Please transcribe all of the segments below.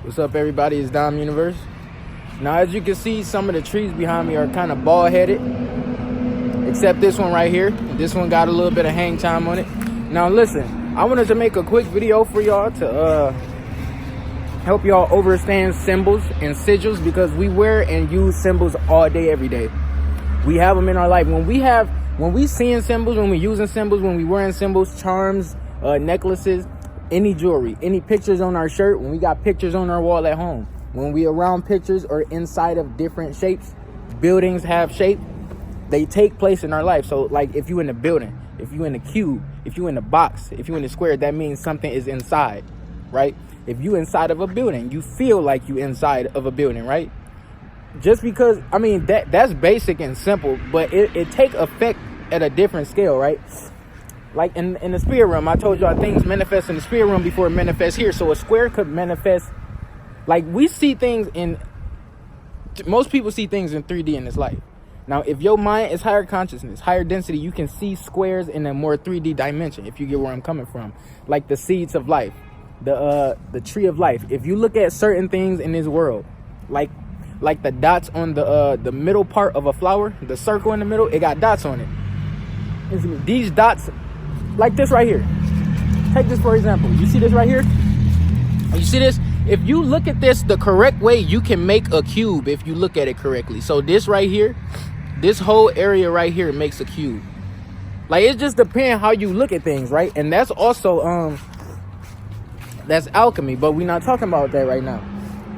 What's up, everybody? It's Dom Universe. Now, as you can see, some of the trees behind me are kind of bald-headed, except this one right here. This one got a little bit of hang time on it. Now, listen, I wanted to make a quick video for y'all to help y'all understand symbols and sigils, because we wear and use symbols all day, every day. We have them in our life. When we seeing symbols, when we using symbols, when we wearing symbols, charms, necklaces, any jewelry, any pictures on our shirt, when we got pictures on our wall at home, when we around pictures or inside of different shapes, buildings have shape, they take place in our life. So like if you in the building, if you in the cube, if you in the box, if you in the square, that means something is inside, right? If you inside of a building, you feel like you inside of a building, right? Just because, I mean, that's basic and simple, but it take effect at a different scale, right? Like in the spirit realm, I told y'all things manifest in the spirit realm before it manifests here. So a square could manifest, like we see things most people see things in 3D in this life. Now, if your mind is higher consciousness, higher density, you can see squares in a more 3D dimension, if you get where I'm coming from. Like the seeds of life, the tree of life. If you look at certain things in this world, like the dots on the middle part of a flower, the circle in the middle, it got dots on it. These dots, like this right here. Take this for example. You see this right here? You see this? If you look at this the correct way, you can make a cube if you look at it correctly. So this right here, this whole area right here makes a cube. Like it just depends how you look at things, right? And that's also that's alchemy, but we're not talking about that right now.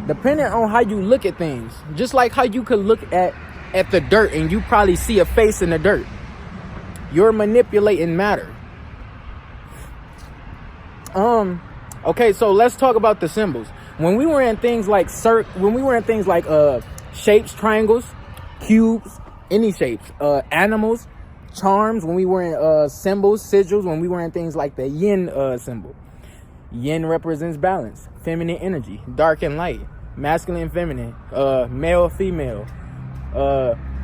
Depending on how you look at things, just like how you could look at the dirt and you probably see a face in the dirt, you're manipulating matter. Okay, so let's talk about the symbols. When we were in things like shapes, triangles, cubes, any shapes, animals, charms, when we were in symbols, sigils, when we were in things like the yin symbol. Yin represents balance, feminine energy, dark and light, masculine and feminine, male, female,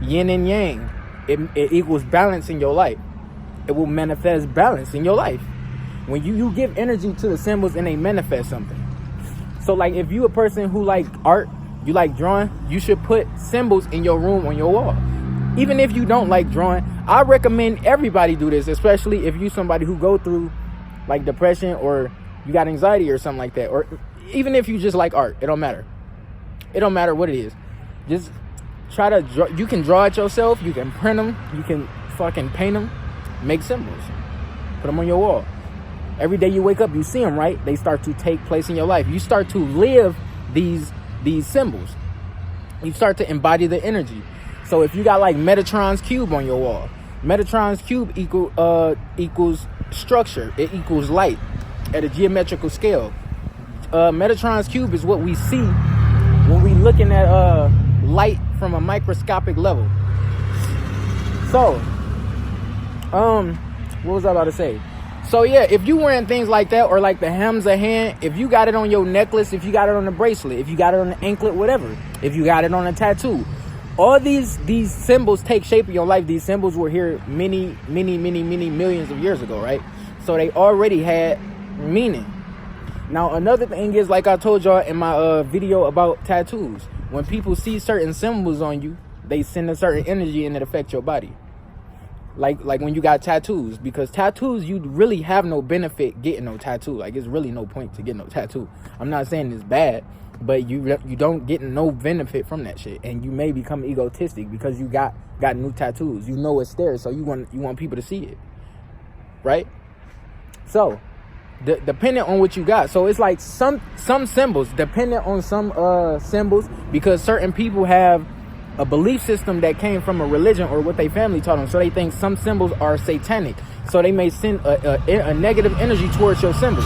yin and yang. It equals balance in your life. It will manifest balance in your life. When you give energy to the symbols and they manifest something. So like if you a person who like art, you like drawing, you should put symbols in your room on your wall. Even if you don't like drawing, I recommend everybody do this, especially if you somebody who go through like depression or you got anxiety or something like that, or even if you just like art, it don't matter. It don't matter what it is. Just try to draw. You can draw it yourself. You can print them. You can fucking paint them. Make symbols. Put them on your wall. Every day you wake up, you see them, right? They start to take place in your life. You start to live these symbols. You start to embody the energy. So if you got like Metatron's cube on your wall, Metatron's cube equals structure. It equals light at a geometrical scale. Metatron's cube is what we see when we looking at light from a microscopic level. So, what was I about to say? So yeah, if you wearing things like that, or like the Hamza hand, if you got it on your necklace, if you got it on the bracelet, if you got it on the anklet, whatever, if you got it on a tattoo, all these symbols take shape in your life. These symbols were here many millions of years ago, right? So they already had meaning. Now another thing is, like I told y'all in my video about tattoos, when people see certain symbols on you, they send a certain energy and it affects your body. Like when you got tattoos, because tattoos, you really have no benefit getting no tattoo. Like it's really no point to get no tattoo. I'm not saying it's bad, but you don't get no benefit from that shit, and you may become egotistic because you got new tattoos. You know it's there, so you want people to see it, right? So depending on what you got, so it's like some symbols, dependent on some symbols, because certain people have a belief system that came from a religion or what they family taught them, so they think some symbols are satanic, so they may send a negative energy towards your symbols.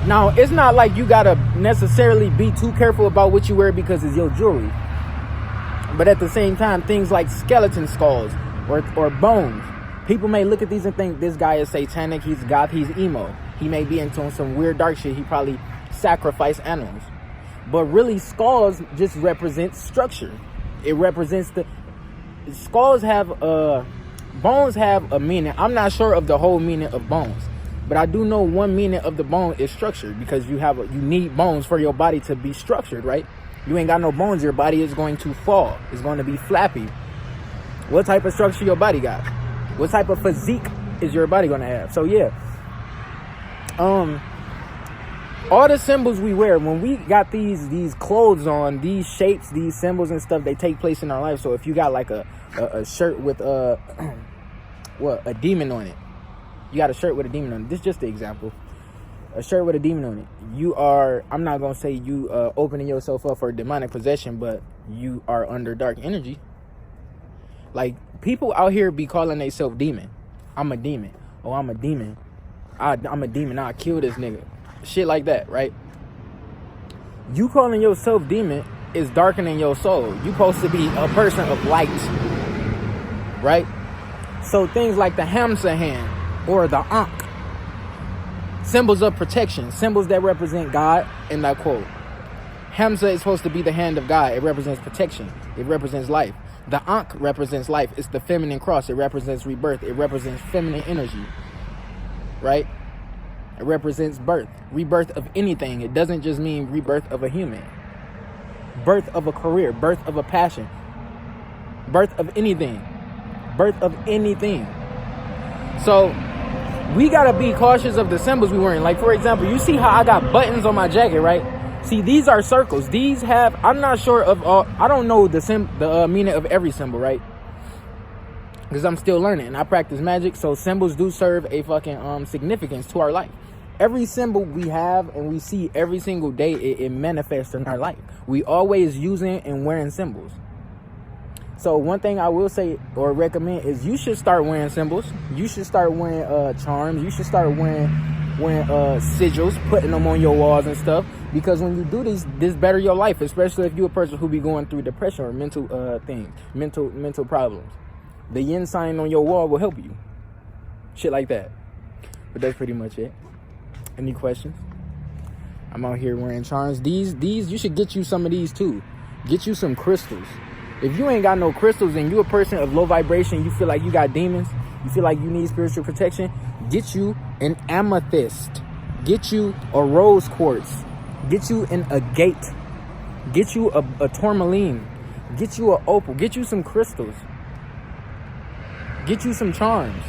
Now it's not like you gotta necessarily be too careful about what you wear because it's your jewelry, but at the same time, things like skeleton skulls or bones, people may look at these and think this guy is satanic, he's goth, he's emo, he may be into some weird dark shit, he probably sacrificed animals. But really, skulls just represent structure. It represents bones have a meaning. I'm not sure of the whole meaning of bones, But I do know one meaning of the bone is structure, because you need bones for your body to be structured, right? You ain't got no bones, your body is going to fall. It's going to be flappy. What type of structure your body got? What type of physique is your body going to have? So yeah, all the symbols we wear, when we got these clothes on, these shapes, these symbols and stuff, they take place in our life. So if you got like a shirt with a demon on it, you got a shirt with a demon on it. This is just the example. A shirt with a demon on it. I'm not going to say you opening yourself up for demonic possession, but you are under dark energy. Like, people out here be calling themselves demon. I'm a demon. Oh, I'm a demon. I'm a demon. I'll kill this nigga. Shit like that, right? You calling yourself demon is darkening your soul. You supposed to be a person of light, right? So things like the Hamsa hand or the Ankh, symbols of protection, symbols that represent God. In that quote, Hamsa is supposed to be the hand of God. It represents protection. It represents life. The Ankh represents life. It's the feminine cross. It represents rebirth. It represents feminine energy, right? It represents birth, rebirth of anything. It doesn't just mean rebirth of a human. Birth of a career, birth of a passion, birth of anything, birth of anything. So we gotta be cautious of the symbols we wearing. Like, for example, you see how I got buttons on my jacket, right? See, these are circles. These have, I'm not sure of all, I don't know the meaning of every symbol, right? Because I'm still learning and I practice magic. So symbols do serve a fucking significance to our life. Every symbol we have and we see every single day, it manifests in our life. We always using and wearing symbols. So one thing I will say or recommend is you should start wearing symbols. You should start wearing charms. You should start wearing sigils, putting them on your walls and stuff. Because when you do this better your life, especially if you're a person who be going through depression or mental mental problems. The yin sign on your wall will help you. Shit like that. But that's pretty much it. Any questions? I'm out here wearing charms. These you should get you some of these too. Get you some crystals. If you ain't got no crystals and you a person of low vibration, you feel like you got demons, you feel like you need spiritual protection, get you an amethyst. Get you a rose quartz. Get you an agate. Get you a tourmaline. Get you a opal. Get you some crystals. Get you some charms.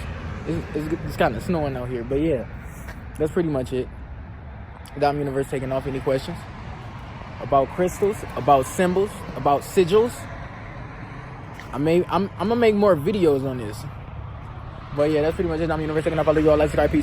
It's kind of snowing out here, but yeah, that's pretty much it. Dom Universe taking off. Any questions about crystals, about symbols, about sigils? I'm gonna make more videos on this, but yeah, that's pretty much it. Dom Universe taking off. I'll leave you all. Let's go. Peace.